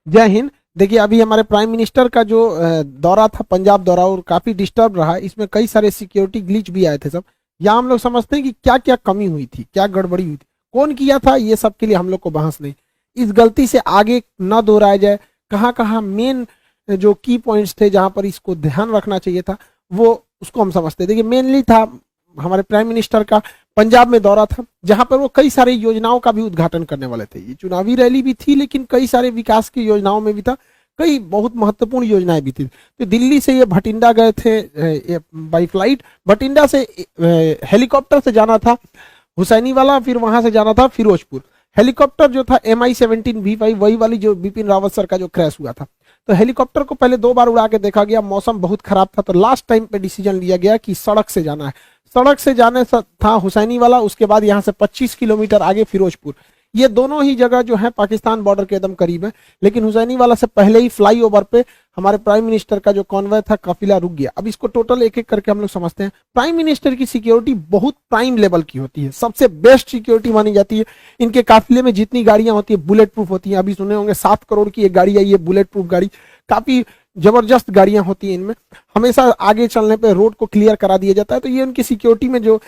जय हिंद। देखिए, अभी हमारे प्राइम मिनिस्टर का जो दौरा था, पंजाब दौरा, और काफी डिस्टर्ब रहा। इसमें कई सारे सिक्योरिटी ग्लिच भी आए थे सब। यहाँ हम लोग समझते हैं कि क्या क्या कमी हुई थी, क्या गड़बड़ी हुई थी, कौन किया था, ये सब के लिए हम लोग को बहस नहीं। इस गलती से आगे न दोहराया जाए। कहाँ कहाँ मेन जो की पॉइंट्स थे जहां पर इसको ध्यान रखना चाहिए था, वो उसको हम समझते हैं। देखिए, मेनली था हमारे प्राइम मिनिस्टर का पंजाब में दौरा था, जहां पर वो कई सारी योजनाओं का भी उद्घाटन करने वाले थे। ये चुनावी रैली भी थी, लेकिन कई सारे विकास की योजनाओं में भी था, कई बहुत महत्वपूर्ण योजनाएं भी थी। तो दिल्ली से ये भटिंडा गए थे बाई फ्लाइट। भटिंडा से हेलीकॉप्टर से जाना था हुसैनी वाला, फिर वहां से जाना था फिरोजपुर। हेलीकॉप्टर जो था MI-17V5, वही वाली जो बिपिन रावत सर का जो क्रैश हुआ था। तो हेलीकॉप्टर को पहले 2 बार उड़ा के देखा गया, मौसम बहुत खराब था, तो लास्ट टाइम पे डिसीजन लिया गया कि सड़क से जाना है। सड़क से जाने था हुसैनी वाला, उसके बाद यहाँ से 25 किलोमीटर आगे फिरोजपुर। ये दोनों ही जगह जो है पाकिस्तान बॉर्डर के एकदम करीब है, लेकिन हुसैनी वाला से पहले ही फ्लाईओवर पे हमारे प्राइम मिनिस्टर का जो कॉन्वॉय था, काफिला रुक गया। अब इसको टोटल एक एक करके हम लोग समझते हैं। प्राइम मिनिस्टर की सिक्योरिटी बहुत प्राइम लेवल की होती है, सबसे बेस्ट सिक्योरिटी मानी जाती है। इनके काफिले में जितनी गाड़ियां होती है बुलेट प्रूफ होती हैं। अभी सुने होंगे 7 करोड़ की एक गाड़ी आई है बुलेट प्रूफ गाड़ी, काफी जबरदस्त गाड़ियां होती हैं इनमें। हमेशा आगे चलने पे रोड को क्लियर करा दिया जाता है। तो ये उनकी सिक्योरिटी में जो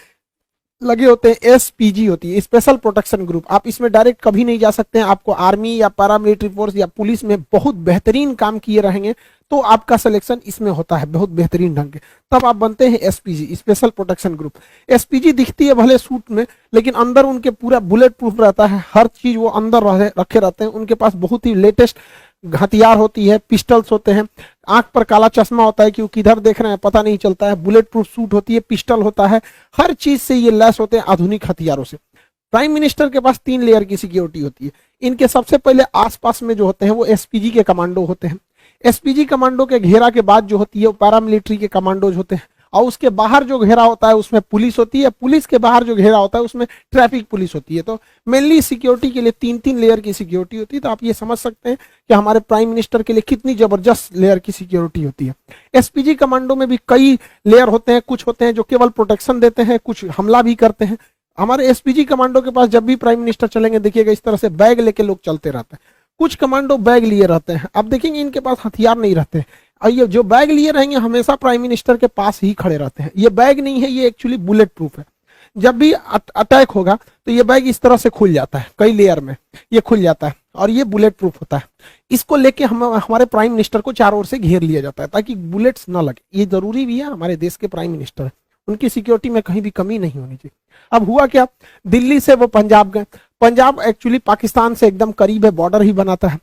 लगे होते हैं, SPG होती है, स्पेशल प्रोटेक्शन ग्रुप। आप इसमें डायरेक्ट कभी नहीं जा सकते हैं। आपको आर्मी या पैरामिलिट्री फोर्स या पुलिस में बहुत बेहतरीन काम किए रहेंगे तो आपका सिलेक्शन इसमें होता है बहुत बेहतरीन ढंग के, तब आप बनते हैं SPG, special protection group. SPG दिखती है भले सूट में, लेकिन अंदर उनके पूरा बुलेट प्रूफ रहता है, हर चीज वो अंदर रखे रहते हैं। उनके पास बहुत ही लेटेस्ट हथियार होती है, पिस्टल्स होते हैं, आंख पर काला चश्मा होता है कि वो किधर देख रहे हैं पता नहीं चलता है, बुलेट प्रूफ सूट होती है, पिस्टल होता है, हर चीज से ये लैस होते हैं आधुनिक हथियारों से। प्राइम मिनिस्टर के पास 3 लेयर की सिक्योरिटी होती है। इनके सबसे पहले आसपास में जो होते हैं वो SPG के कमांडो होते हैं। SPG कमांडो के घेरा के बाद जो होती है वो पैरामिलिट्री के कमांडोज होते हैं, और उसके बाहर जो घेरा होता है उसमें पुलिस होती है। पुलिस के बाहर जो घेरा होता है उसमें ट्रैफिक पुलिस होती है। तो मेनली सिक्योरिटी के लिए 3-3 लेयर की सिक्योरिटी होती है। तो आप ये समझ सकते हैं कि हमारे प्राइम मिनिस्टर के लिए कितनी जबरदस्त लेयर की सिक्योरिटी होती है। SPG कमांडो में भी कई लेयर होते हैं, कुछ होते हैं जो केवल प्रोटेक्शन देते हैं, कुछ हमला भी करते हैं। हमारे SPG कमांडो के पास जब भी प्राइम मिनिस्टर चलेंगे, देखिएगा इस तरह से बैग लेके लोग चलते रहते हैं। कुछ कमांडो बैग लिए रहते हैं, अब देखेंगे इनके पास हथियार नहीं रहते। और ये जो बैग लिए रहेंगे हमेशा प्राइम मिनिस्टर के पास ही खड़े रहते हैं। ये बैग नहीं है, ये एक्चुअली बुलेट प्रूफ है। जब भी अटैक होगा तो ये बैग इस तरह से खुल जाता है, कई लेयर में ये खुल जाता है, और ये बुलेट प्रूफ होता है। इसको लेके हमारे प्राइम मिनिस्टर को चारों ओर से घेर लिया जाता है ताकि बुलेट्स ना लगे। ये जरूरी भी है, हमारे देश के प्राइम मिनिस्टर है, उनकी सिक्योरिटी में कहीं भी कमी नहीं होनी चाहिए। अब हुआ क्या, दिल्ली से वो पंजाब गए। पंजाब एक्चुअली पाकिस्तान से एकदम करीब है, बॉर्डर ही बनाता है।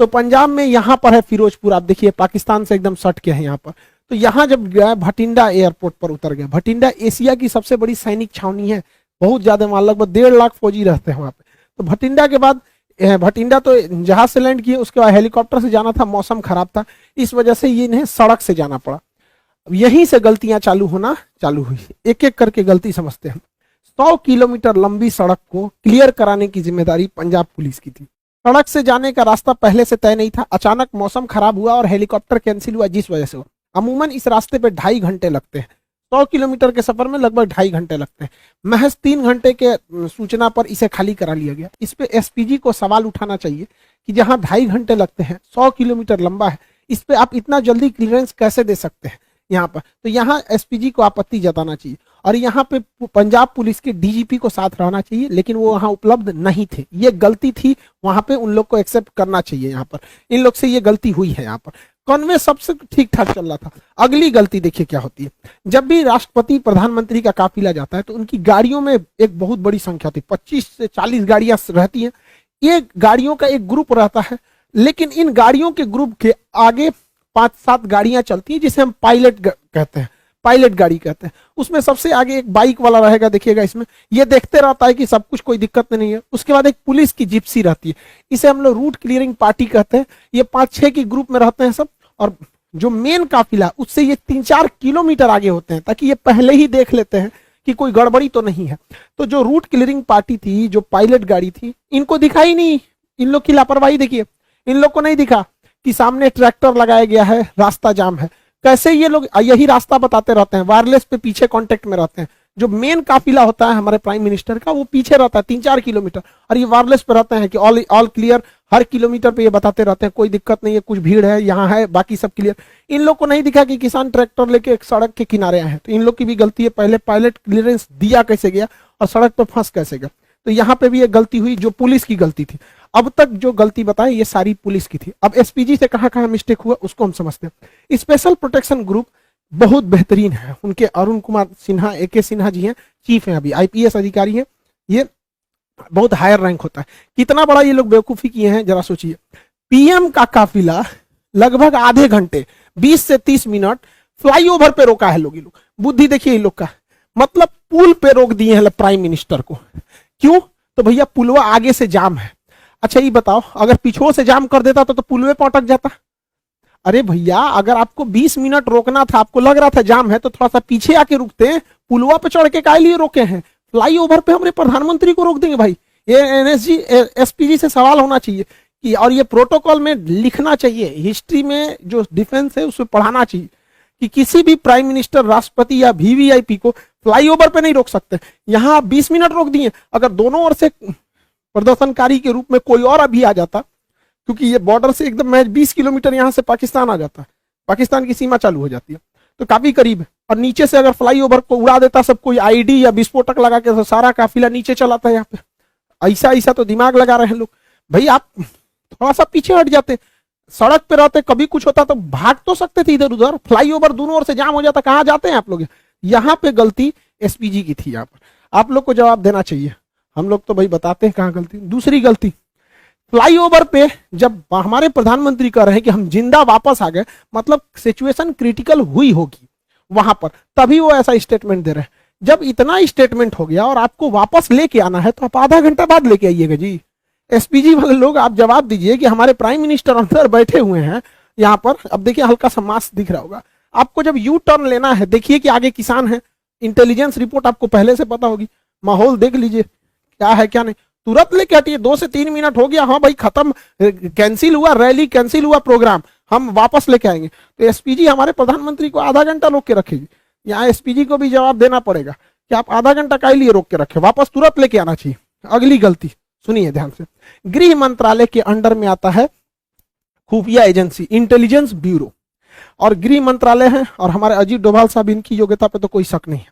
तो पंजाब में यहाँ पर है फिरोजपुर, आप देखिए पाकिस्तान से एकदम सट के है यहाँ पर। तो यहाँ जब गया भटिंडा एयरपोर्ट पर उतर गया। भटिंडा एशिया की सबसे बड़ी सैनिक छावनी है, बहुत ज्यादा, वहां लगभग 1.5 लाख फौजी रहते हैं वहां पे। तो भटिंडा के बाद भटिंडा तो जहाज से लैंड किए, उसके बाद हेलीकॉप्टर से जाना था, मौसम खराब था, इस वजह से ये इन्हें सड़क से जाना पड़ा। अब यहीं से गलतियां चालू हुई। एक एक करके गलती समझते हैं। 100 किलोमीटर लंबी सड़क को क्लियर कराने की जिम्मेदारी पंजाब पुलिस की थी। सड़क से जाने का रास्ता पहले से तय नहीं था, अचानक मौसम खराब हुआ और हेलीकॉप्टर कैंसिल हुआ, जिस वजह से हुआ। अमूमन इस रास्ते पे 2.5 घंटे लगते हैं। 100 किलोमीटर के सफर में लगभग 2.5 घंटे लगते हैं। महज 3 घंटे के सूचना पर इसे खाली करा लिया गया। इस पे SPG को सवाल उठाना चाहिए कि जहां 2.5 घंटे लगते हैं, 100 किलोमीटर लंबा है, इस पे आप इतना जल्दी क्लियरेंस कैसे दे सकते हैं यहाँ पर। तो यहाँ SPG को आपत्ति जताना चाहिए, और यहाँ पे पंजाब पुलिस के DGP को साथ रहना चाहिए, लेकिन वो वहां उपलब्ध नहीं थे। ये गलती थी, वहां पे उन लोग को एक्सेप्ट करना चाहिए। यहाँ पर इन लोग से ये गलती हुई है। यहाँ पर कॉन्वे सबसे ठीक ठाक चल रहा था। अगली गलती देखिए क्या होती है। जब भी राष्ट्रपति प्रधानमंत्री का काफिला जाता है तो उनकी गाड़ियों में एक बहुत बड़ी संख्या होती है, 25 से 40 गाड़ियां रहती हैं। ये गाड़ियों का एक ग्रुप रहता है, लेकिन इन गाड़ियों के ग्रुप के आगे 5-7 गाड़ियां चलती हैं, जिसे हम पायलट कहते हैं, पायलट गाड़ी कहते हैं। उसमें सबसे आगे एक बाइक वाला रहेगा, देखिएगा इसमें, ये देखते रहता है कि सब कुछ, कोई दिक्कत नहीं है। उसके बाद एक पुलिस की जिप्सी रहती है, इसे हम लोग रूट क्लियरिंग पार्टी कहते हैं। ये 5-6 की ग्रुप में रहते हैं सब, और जो मेन काफिला उससे ये 3-4 किलोमीटर आगे होते हैं, ताकि ये पहले ही देख लेते हैं कि कोई गड़बड़ी तो नहीं है। तो जो रूट क्लियरिंग पार्टी थी, जो पायलट गाड़ी थी, इनको दिखा ही नहीं। इन लोग की लापरवाही देखिए, इन लोग को नहीं दिखा कि सामने ट्रैक्टर लगाया गया है, रास्ता जाम है। कैसे ये लोग यही रास्ता बताते रहते हैं, वायरलेस पे पीछे कांटेक्ट में रहते हैं। जो मेन काफिला होता है हमारे प्राइम मिनिस्टर का वो पीछे रहता है 3-4 किलोमीटर, और ये वायरलेस पे रहते हैं कि ऑल क्लियर, हर किलोमीटर पे ये बताते रहते हैं कोई दिक्कत नहीं है, कुछ भीड़ है यहाँ है, बाकी सब क्लियर। इन लोग को नहीं दिखा कि किसान ट्रैक्टर लेके एक सड़क के किनारे आए हैं, तो इन लोग की भी गलती है, पहले पायलट क्लियरेंस दिया कैसे गया और सड़क पर फंस कैसे गया। तो यहाँ पे भी ये गलती हुई जो पुलिस की गलती थी। अब तक जो गलती बताएं ये सारी पुलिस की थी। अब एसपीजी से कहां कहां मिस्टेक हुआ उसको हम समझते हैं। स्पेशल प्रोटेक्शन ग्रुप बहुत बेहतरीन है, उनके अरुण कुमार सिन्हा, एके सिन्हा जी हैं, चीफ हैं, अभी आईपीएस अधिकारी हैं, ये बहुत हायर रैंक होता है। कितना बड़ा ये लोग बेवकूफी किए हैं जरा सोचिए। पीएम का काफिला लगभग आधे घंटे 20 से 30 मिनट फ्लाईओवर पे रोका है लोग। ये लोग बुद्धि देखिए इन लोग का, मतलब पुल पे रोक दिए हैं प्राइम मिनिस्टर को। क्यों? तो भैया पुलवा आगे से जाम है। अच्छा ये बताओ अगर पीछे से जाम कर देता तो पुलवे पे अटक जाता। अरे भैया अगर आपको 20 मिनट रोकना था, आपको लग रहा था जाम है, तो थोड़ा सा पीछे आके रुकते हैं। पुलवा पे चढ़ के काहे लिए रोके हैं? फ्लाईओवर पे हमारे प्रधानमंत्री को रोक देंगे भाई। ये एनएसजी एसपीजी से सवाल होना चाहिए कि, और ये प्रोटोकॉल में लिखना चाहिए, हिस्ट्री में जो डिफेंस है उसमें पढ़ाना चाहिए कि किसी भी प्राइम मिनिस्टर, राष्ट्रपति या वीवीआईपी को फ्लाईओवर पे नहीं रोक सकते। यहाँ 20 मिनट रोक दिए। अगर दोनों ओर से प्रदर्शनकारी के रूप में कोई और अभी आ जाता, क्योंकि ये बॉर्डर से एकदम मैं 20 किलोमीटर यहाँ से पाकिस्तान आ जाता है, पाकिस्तान की सीमा चालू हो जाती है, तो काफी करीब है। और नीचे से अगर फ्लाईओवर को उड़ा देता सब कोई आईडी या विस्फोटक लगा के, तो सारा काफिला नीचे चलाता है यहाँ पे। ऐसा तो दिमाग लगा रहे हैं लोग। भाई आप थोड़ा सा पीछे हट जाते, सड़क पे रहते, कभी कुछ होता तो भाग तो सकते थे इधर उधर। फ्लाईओवर दोनों ओर से जाम हो जाता, कहाँ जाते हैं आप लोग? यहाँ पे गलती एसपीजी की थी। यहाँ पर आप लोग को जवाब देना चाहिए। हम लोग तो भाई बताते हैं कहाँ गलती। दूसरी गलती, फ्लाईओवर पे जब हमारे प्रधानमंत्री कह रहे हैं कि हम जिंदा वापस आ गए, मतलब सिचुएशन क्रिटिकल हुई होगी वहां पर, तभी वो ऐसा स्टेटमेंट दे रहे हैं। जब इतना स्टेटमेंट हो गया और आपको वापस लेके आना है तो आप आधा घंटा बाद लेके आइएगा जी। एसपीजी वाले लोग आप जवाब दीजिए कि हमारे प्राइम मिनिस्टर अंदर बैठे हुए हैं यहाँ पर। अब देखिए हल्का सा मास्क दिख रहा होगा आपको। जब यू टर्न लेना है, देखिए कि आगे किसान है, इंटेलिजेंस रिपोर्ट आपको पहले से पता होगी, माहौल देख लीजिए क्या है क्या नहीं, तुरंत लेके हटिए। 2 से 3 मिनट हो गया, हाँ भाई खत्म, कैंसिल हुआ रैली, कैंसिल हुआ प्रोग्राम, हम वापस लेके आएंगे। तो एसपीजी हमारे प्रधानमंत्री को आधा घंटा रोक के रखेगी। यहाँ एसपीजी को भी जवाब देना पड़ेगा कि आप आधा घंटा काहे लिए रोक के रखे, वापस तुरंत लेके आना चाहिए। अगली गलती सुनिए ध्यान से, गृह मंत्रालय के अंडर में आता है खुफिया एजेंसी, इंटेलिजेंस ब्यूरो, और गृह मंत्रालय है और हमारे अजीत डोभाल साहब, इनकी योग्यता पे तो कोई शक नहीं है।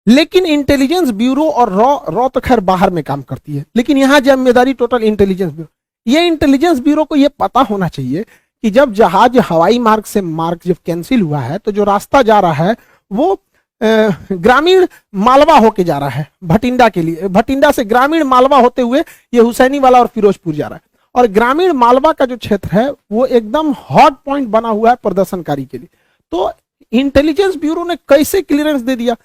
लेकिन इंटेलिजेंस ब्यूरो और रॉ तो खैर बाहर में काम करती है, लेकिन यहां जिम्मेदारी टोटल इंटेलिजेंस ब्यूरो। ये इंटेलिजेंस ब्यूरो को यह पता होना चाहिए कि जब जहाज हवाई मार्ग से मार्ग जब कैंसिल हुआ है तो जो रास्ता जा रहा है वो ग्रामीण मालवा होके जा रहा है भटिंडा के लिए, भटिंडा से ग्रामीण मालवा होते हुए ये हुसैनी वाला और फिरोजपुर जा रहा है। और ग्रामीण मालवा का जो क्षेत्र है वो एकदम हॉट पॉइंट बना हुआ है प्रदर्शनकारी के लिए। तो इंटेलिजेंस ब्यूरो ने कैसे क्लियरेंस दे दिया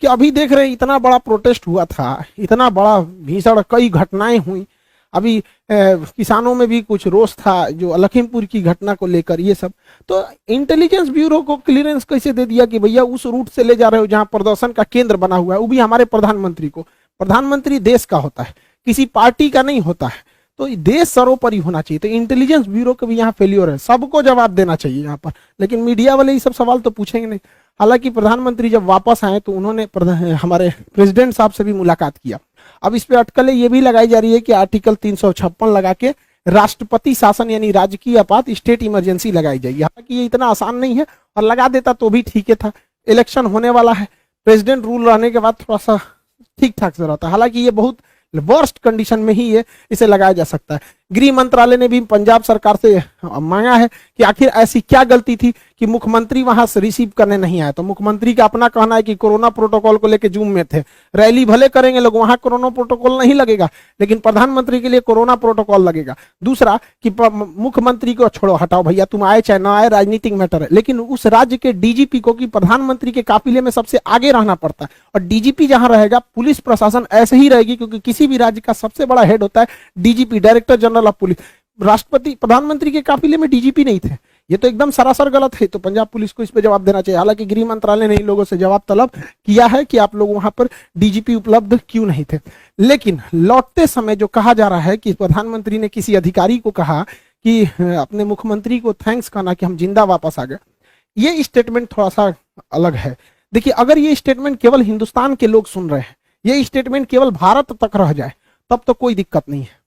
कि अभी देख रहे हैं इतना बड़ा प्रोटेस्ट हुआ था, इतना बड़ा भीषण कई घटनाएं हुई, अभी किसानों में भी कुछ रोष था जो लखीमपुर की घटना को लेकर, ये सब। तो इंटेलिजेंस ब्यूरो को क्लियरेंस कैसे दे दिया कि भैया उस रूट से ले जा रहे हो जहां प्रदर्शन का केंद्र बना हुआ है, वो भी हमारे प्रधानमंत्री को। प्रधानमंत्री देश का होता है, किसी पार्टी का नहीं होता है, तो देश सर्वोपरि होना चाहिए। तो इंटेलिजेंस ब्यूरो का भी यहाँ फेल्योर है, सबको जवाब देना चाहिए यहाँ पर। लेकिन मीडिया वाले ये सब सवाल तो पूछेंगे नहीं। हालांकि प्रधानमंत्री जब वापस आए तो उन्होंने हमारे प्रेसिडेंट साहब से भी मुलाकात किया। अब इस पे अटकलें ये भी लगाई जा रही है कि आर्टिकल 356 लगा के राष्ट्रपति शासन यानी राजकीय आपात, स्टेट इमरजेंसी लगाई जाएगी। हालांकि ये इतना आसान नहीं है, और लगा देता तो भी ठीक था। इलेक्शन होने वाला है, प्रेसिडेंट रूल रहने के बाद थोड़ा सा ठीक ठाक से रहता है। हालांकि ये बहुत वर्स्ट कंडीशन में ही ये इसे लगाया जा सकता है। गृह मंत्रालय ने भी पंजाब सरकार से मांगा है कि आखिर ऐसी क्या गलती थी कि मुख्यमंत्री वहां से रिसीव करने नहीं आए। तो मुख्यमंत्री का अपना कहना है कि कोरोना प्रोटोकॉल को लेकर जूम में थे, रैली भले करेंगे लोग, वहां कोरोना प्रोटोकॉल नहीं लगेगा, लेकिन प्रधानमंत्री के लिए कोरोना प्रोटोकॉल लगेगा। दूसरा कि मुख्यमंत्री को छोड़ो, हटाओ भैया, तुम आए चाहे ना आए, राजनीतिक मैटर है, लेकिन उस राज्य के डीजीपी को कि प्रधानमंत्री के काफिले में सबसे आगे रहना पड़ता है। और डीजीपी जहां रहेगा, पुलिस प्रशासन ऐसे ही रहेगी, क्योंकि किसी भी राज्य का सबसे बड़ा हेड होता है DGP, director general of police. राष्ट्रपति प्रधानमंत्री के काफिले में डीजीपी नहीं थे, ये तो एकदम सरासर गलत है। तो पंजाब पुलिस को इस पे जवाब देना चाहिए। हालांकि गृह मंत्रालय ने इन लोगों से जवाब तलब किया है कि आप लोग वहां पर डीजीपी उपलब्ध क्यों नहीं थे। लेकिन लौटते समय जो कहा जा रहा है कि प्रधानमंत्री ने किसी अधिकारी को कहा कि अपने मुख्यमंत्री को थैंक्स कहना कि हम जिंदा वापस आ गए, ये स्टेटमेंट थोड़ा सा अलग है। देखिए अगर ये स्टेटमेंट केवल हिंदुस्तान के लोग सुन रहे हैं, ये स्टेटमेंट केवल भारत तक रह जाए तब तो कोई दिक्कत नहीं है,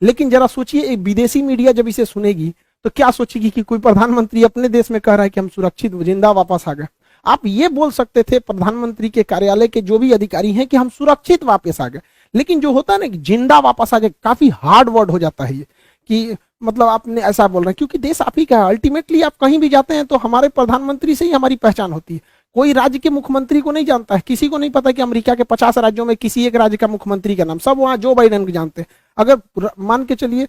लेकिन जरा सोचिए एक विदेशी मीडिया जब इसे सुनेगी तो क्या सोचेगी कि कोई प्रधानमंत्री अपने देश में कह रहा है कि हम सुरक्षित जिंदा वापस आ गए। आप ये बोल सकते थे प्रधानमंत्री के कार्यालय के जो भी अधिकारी हैं कि हम सुरक्षित वापस आ गए, लेकिन जो होता है ना कि जिंदा वापस आ गए, काफी हार्ड वर्ड हो जाता है ये, कि मतलब आपने ऐसा बोल रहे हैं, क्योंकि देश आप ही का है। अल्टीमेटली आप कहीं भी जाते हैं तो हमारे प्रधानमंत्री से ही हमारी पहचान होती है। कोई राज्य के मुख्यमंत्री को नहीं जानता है, किसी को नहीं पता कि अमेरिका के 50 राज्यों में किसी एक राज्य का मुख्यमंत्री का नाम, सब वहां जो बाइडेन को जानते हैं। अगर मान के चलिए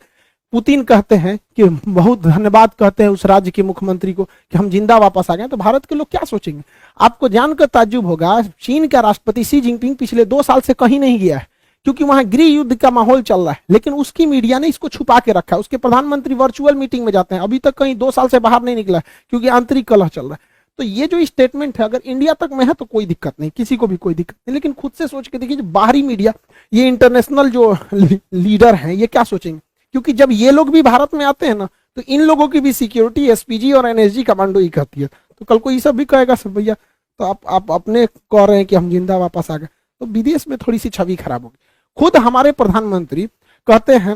पुतिन कहते हैं कि बहुत धन्यवाद कहते हैं उस राज्य के मुख्यमंत्री को कि हम जिंदा वापस आ गए, तो भारत के लोग क्या सोचेंगे? आपको जानकर ताज्जुब होगा, चीन का राष्ट्रपति शी जिनपिंग पिछले 2 साल से कहीं नहीं गया है, क्योंकि वहां गृह युद्ध का माहौल चल रहा है, लेकिन उसकी मीडिया ने इसको छुपा के रखा है। उसके प्रधानमंत्री वर्चुअल मीटिंग में जाते हैं, अभी तक कहीं 2 साल से बाहर नहीं निकला है, क्योंकि आंतरिक कलह चल रहा है। तो ये जो स्टेटमेंट है अगर इंडिया तक में है तो कोई दिक्कत नहीं, किसी को भी कोई दिक्कत नहीं, लेकिन खुद से सोच के देखिए जो बाहरी मीडिया, ये इंटरनेशनल जो लीडर हैं, ये क्या सोचेंगे? क्योंकि जब ये लोग भी भारत में आते हैं ना, तो इन लोगों की भी सिक्योरिटी एसपीजी और एनएसजी कमांडो ही कहती है। तो कल को ये सब भी कहेगा सब भैया तो आप अपने कह रहे हैं कि हम जिंदा वापस आ गए, तो विदेश में थोड़ी सी छवि खराब होगी। खुद हमारे प्रधानमंत्री कहते हैं,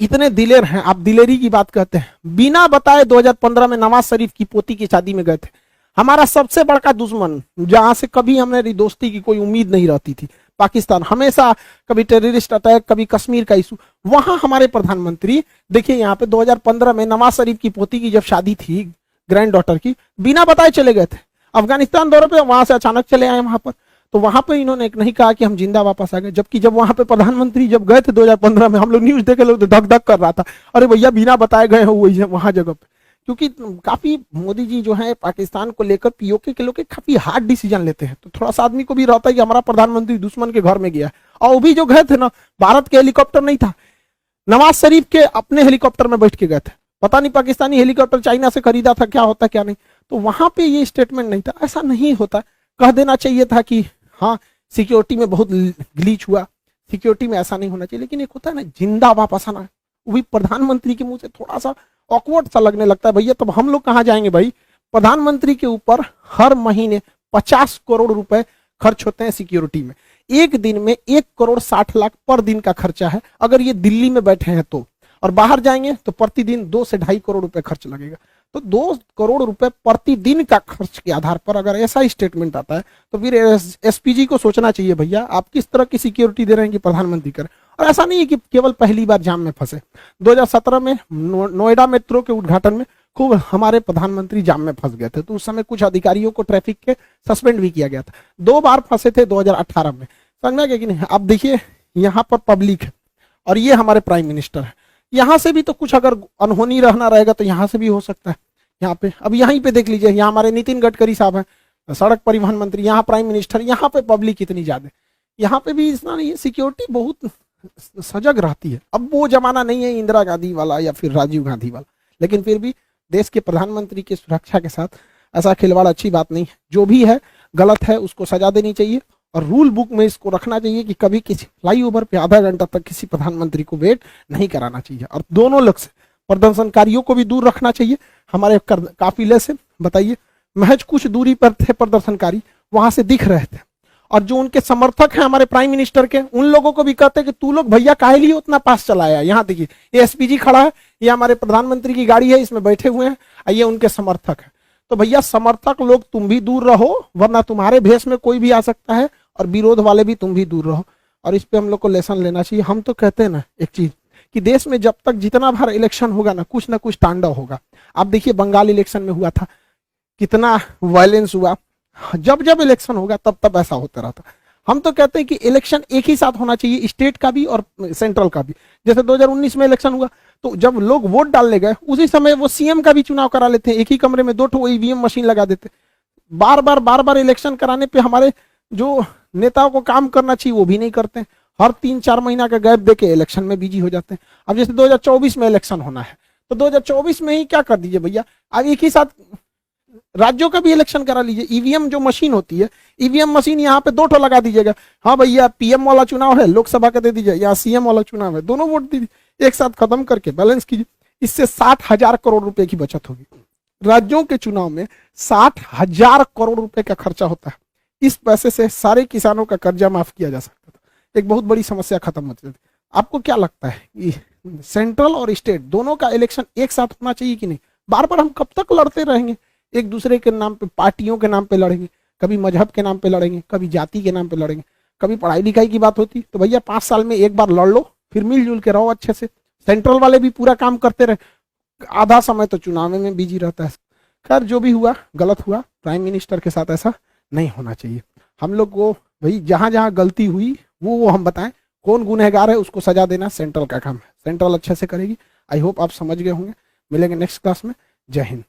इतने दिलेर हैं, आप दिलेरी की बात कहते हैं, बिना बताए 2015 में नवाज शरीफ की पोती की शादी में गए थे। हमारा सबसे बड़ा दुश्मन, जहां से कभी हमारी दोस्ती की कोई उम्मीद नहीं रहती थी, पाकिस्तान, हमेशा कभी टेररिस्ट अटैक, कभी कश्मीर का इशू, वहां हमारे प्रधानमंत्री देखिए यहाँ पे 2015 में नवाज शरीफ की पोती की जब शादी थी, ग्रैंड डॉटर की, बिना बताए चले गए थे अफगानिस्तान दौरे पे, वहां से अचानक चले आए वहां पर। तो वहां पे इन्होंने एक नहीं कहा कि हम जिंदा वापस आ गए, जबकि जब वहां पे प्रधानमंत्री जब गए थे 2015 में, हम लोग न्यूज देखे, लोग तो धक धक कर रहा था, अरे भैया बिना बताए गए हो वहां जगह पे। क्योंकि काफी मोदी जी जो है पाकिस्तान को लेकर पीओके के लोग काफी हार्ड डिसीजन लेते हैं, तो थोड़ा सा आदमी को भी रहता है कि हमारा प्रधानमंत्री दुश्मन के घर में गया है। और वो भी जो गए थे ना, भारत के हेलीकॉप्टर नहीं था, नवाज शरीफ के अपने हेलीकॉप्टर में बैठ के गए थे। पता नहीं पाकिस्तानी हेलीकॉप्टर चाइना से खरीदा था, क्या होता क्या नहीं, तो वहां पे ये स्टेटमेंट नहीं था। ऐसा नहीं होता, कह देना चाहिए था कि हाँ सिक्योरिटी में बहुत ग्लीच हुआ, सिक्योरिटी में ऐसा नहीं होना चाहिए। लेकिन एक होता है ना जिंदा वापस आना, वो भी प्रधानमंत्री के मुंह से थोड़ा सा ऑकवर्ड सा लगने लगता है। भैया तब हम लोग कहाँ जाएंगे भाई? प्रधानमंत्री के ऊपर हर महीने 50 करोड़ रुपए खर्च होते हैं सिक्योरिटी में, एक दिन में 1 करोड़ 60 लाख पर दिन का खर्चा है अगर ये दिल्ली में बैठे हैं तो, और बाहर जाएंगे तो प्रतिदिन 2 से 2.5 करोड़ रुपए खर्च लगेगा। तो 2 करोड़ रुपए प्रतिदिन का खर्च के आधार पर अगर ऐसा स्टेटमेंट आता है तो फिर एसपीजी को सोचना चाहिए भैया आप किस तरह की सिक्योरिटी दे रहे हैं कि प्रधानमंत्री करें। और ऐसा नहीं है कि केवल पहली बार जाम में फंसे, 2017 में नोएडा मेट्रो के उद्घाटन में खूब हमारे प्रधानमंत्री जाम में फंस गए थे, तो उस समय कुछ अधिकारियों को ट्रैफिक के सस्पेंड भी किया गया था। 2 बार फंसे थे 2018 में, समझ में गया कि नहीं? अब देखिए यहाँ पर पब्लिक है और ये हमारे प्राइम मिनिस्टर है, यहाँ से भी तो कुछ अगर अनहोनी रहना रहेगा तो यहाँ से भी हो सकता है। यहाँ पे अब यहीं पे देख लीजिए, यहाँ हमारे नितिन गडकरी साहब हैं, सड़क परिवहन मंत्री, यहाँ प्राइम मिनिस्टर, यहाँ पे पब्लिक इतनी ज्यादा, यहाँ पे भी इतना नहीं है, सिक्योरिटी बहुत सजग रहती है। अब वो जमाना नहीं है इंदिरा गांधी वाला या फिर राजीव गांधी वाला, लेकिन फिर भी देश के प्रधानमंत्री की सुरक्षा के साथ ऐसा खिलवाड़ अच्छी बात नहीं है। जो भी है गलत है उसको सजा देनी चाहिए और रूल बुक में इसको रखना चाहिए कि कभी किसी फ्लाईओवर पे आधा घंटा तक किसी प्रधानमंत्री को वेट नहीं कराना चाहिए। और दोनों लोग से प्रदर्शनकारियों को भी दूर रखना चाहिए। हमारे काफिले से बताइए, महज कुछ दूरी पर थे प्रदर्शनकारी, वहां से दिख रहे थे, और जो उनके समर्थक हैं हमारे प्राइम मिनिस्टर के, उन लोगों को भी कहते हैं कि तू लोग भैया काहे लिए उतना पास चलाया। यहाँ देखिए ये एसपीजी खड़ा है, ये हमारे प्रधानमंत्री की गाड़ी है, इसमें बैठे हुए हैं, ये उनके समर्थक है। तो भैया समर्थक लोग तुम भी दूर रहो, वरना तुम्हारे भेष में कोई भी आ सकता है, और विरोध वाले भी तुम भी दूर रहो। और इस पे हम लोग को लेसन लेना चाहिए। हम तो कहते हैं ना एक चीज कि देश में जब तक जितना बार इलेक्शन होगा ना कुछ तांडव होगा। आप देखिए बंगाल इलेक्शन में हुआ था, कितना वायलेंस हुआ, जब जब इलेक्शन होगा तब तब ऐसा होता रहता। हम तो कहते हैं कि इलेक्शन एक ही साथ होना चाहिए, स्टेट का भी और सेंट्रल का भी। जैसे 2019 में इलेक्शन हुआ तो जब लोग वोट डालने गए उसी समय वो सीएम का भी चुनाव करा लेते हैं, एक ही कमरे में 2 ईवीएम मशीन लगा देते। बार बार इलेक्शन कराने पे हमारे जो नेताओं को काम करना चाहिए वो भी नहीं करते, हर 3-4 महीना का गैप देके इलेक्शन में बिजी हो जाते हैं। अब जैसे 2024 में इलेक्शन होना है तो 2024 में ही क्या कर दीजिए भैया, अब एक ही साथ राज्यों का भी इलेक्शन करा लीजिए। ईवीएम जो मशीन होती है, ईवीएम मशीन यहाँ पे 2 लगा दीजिएगा। हाँ भैया पीएम वाला चुनाव है, लोकसभा का दे दीजिए, यहाँ सीएम वाला चुनाव है, दोनों वोट दीजिए, एक साथ खत्म करके बैलेंस कीजिए। इससे 60,000 करोड़ रुपए की बचत होगी। राज्यों के चुनाव में 60,000 करोड़ रुपए का खर्चा होता है। इस पैसे से सारे किसानों का कर्जा माफ किया जा सकता था, एक बहुत बड़ी समस्या खत्म होती थी। आपको क्या लगता है कि सेंट्रल और स्टेट दोनों का इलेक्शन एक साथ होना चाहिए कि नहीं? बार बार हम कब तक लड़ते रहेंगे? एक दूसरे के नाम पे, पार्टियों के नाम पे लड़ेंगे, कभी मजहब के नाम पे लड़ेंगे, कभी जाति के नाम पे लड़ेंगे, कभी पढ़ाई लिखाई की बात होती तो भैया 5 साल में एक बार लड़ लो, फिर मिलजुल के रहो अच्छे से। सेंट्रल वाले भी पूरा काम करते रहे, आधा समय तो चुनाव में बिजी रहता है। खैर जो भी हुआ गलत हुआ, प्राइम मिनिस्टर के साथ ऐसा नहीं होना चाहिए। हम लोग को भाई जहां जहां गलती हुई वो हम बताएं, कौन गुनहगार है उसको सजा देना सेंट्रल का काम है, सेंट्रल अच्छे से करेगी। आई होप आप समझ गए होंगे। मिलेंगे नेक्स्ट क्लास में। जय हिंद।